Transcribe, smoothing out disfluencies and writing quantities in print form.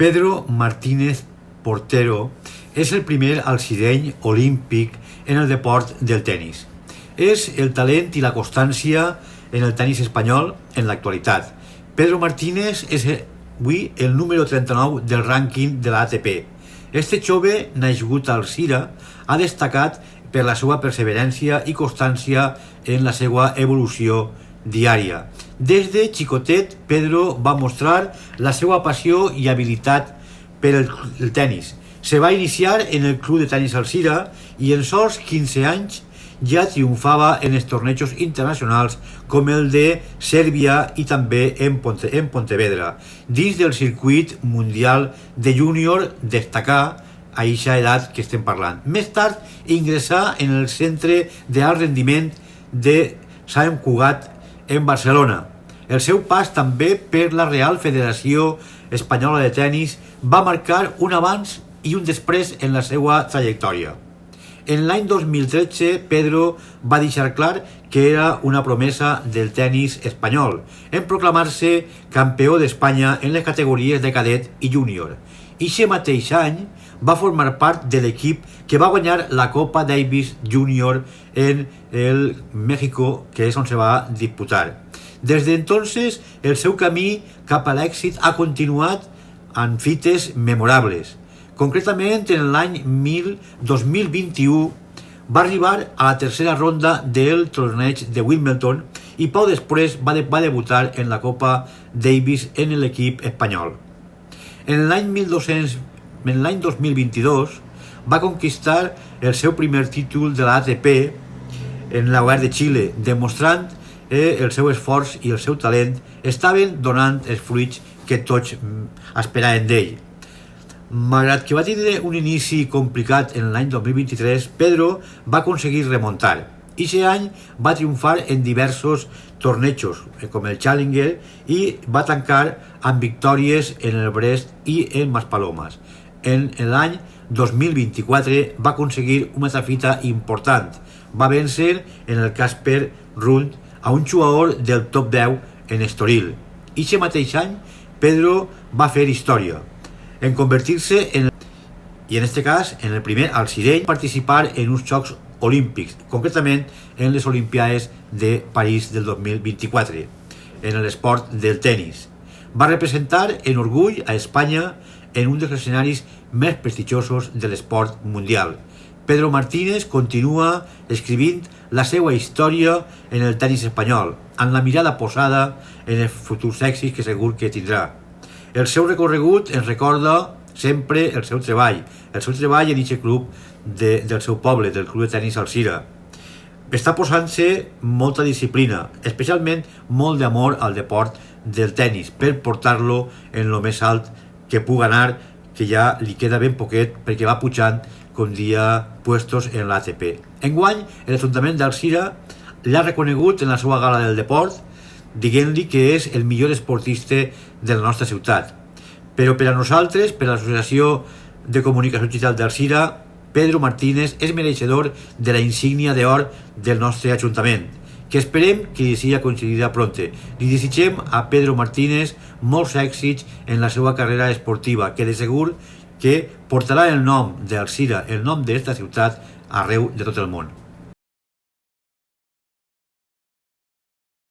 Pedro Martínez Portero és el primer alcireny olímpic en el deport del tenis. És el talent i la constància en el tenis espanyol en l'actualitat. Pedro Martínez és avui el número 39 del rànquing de l'ATP. Este jove, nascut a Alzira, ha destacat per la seva perseverància i constància en la seva evolució diària. Des de xicotet, Pedro va mostrar la seva passió i habilitat per el tenis. Se va iniciar en el club de tenis Alzira i en sols 15 anys ja triomfava en els tornejos internacionals com el de Sèrbia i també en Pontevedra. Dins del circuit mundial de júnior destacà a aquesta edat que estem parlant. Més tard ingressà en el centre d'alt rendiment de Sant Cugat en Barcelona. El seu pas també per la Real Federació Espanyola de Tenis va marcar un abans i un després en la seva trajectòria. En l'any 2013, Pedro va deixar clar que era una promesa del tenis espanyol en proclamar-se campió d'Espanya en les categories de cadet i júnior. Ixe mateix any va formar part de l'equip que va guanyar la Copa Davis Junior en el México, que és on se va disputar. Des d'entonces, el seu camí cap a l'èxit ha continuat en fites memorables. Concretament, en l'any 2021 va arribar a la tercera ronda del torneig de Wimbledon i poc després va debutar en la Copa Davis en l'equip espanyol. En l'any 2022 va conquistar el seu primer títol de l'ATP en l'Obert de Xile, demostrant el seu esforç i el seu talent estaven donant els fruits que tots esperaven d'ell. Malgrat que va tenir un inici complicat en l'any 2023, Pedro va aconseguir remuntar. Ixe any va triomfar en diversos tornejos, com el Challenger, i va tancar amb victòries en el Brest i en Maspalomas. En l'any 2024 va aconseguir una fita important. Va vèncer en el Casper Ruud a un jugador del top 10 en Estoril. Ixe mateix any, Pedro va fer història en convertir-se en este cas en el primer alcireny a participar en uns Jocs Olímpics, concretament en les Olimpiades de París del 2024, en l'esport del tenis. Va representar en orgull a Espanya en un dels escenaris més prestigiosos de l'esport mundial. Pedro Martínez continua escrivint la seva història en el tenis espanyol, amb la mirada posada en els futurs èxits que segur que tindrà. El seu recorregut ens recorda sempre el seu treball en aquest club del seu poble, del club de tenis Alzira. Està posant-se molta disciplina, especialment molt d'amor al deport del tenis, per portar-lo en lo més alt que pugui anar, que ja li queda ben poquet perquè va pujant com dia puestos en l'ATP. Enguany, l'Ajuntament d'Alzira l'ha reconegut en la seva gala del deport, dient-li que és el millor esportista de la nostra ciutat. Però per a nosaltres, per a l'Associació de Comunicació Digital d'Alzira, Pedro Martínez és mereixedor de la insígnia d'or del nostre Ajuntament, que esperem que li sigui concedida pronte. Li desitgem a Pedro Martínez molts èxits en la seva carrera esportiva, que de segur que portarà el nom d'Alzira, el nom d'aquesta ciutat, arreu de tot el món.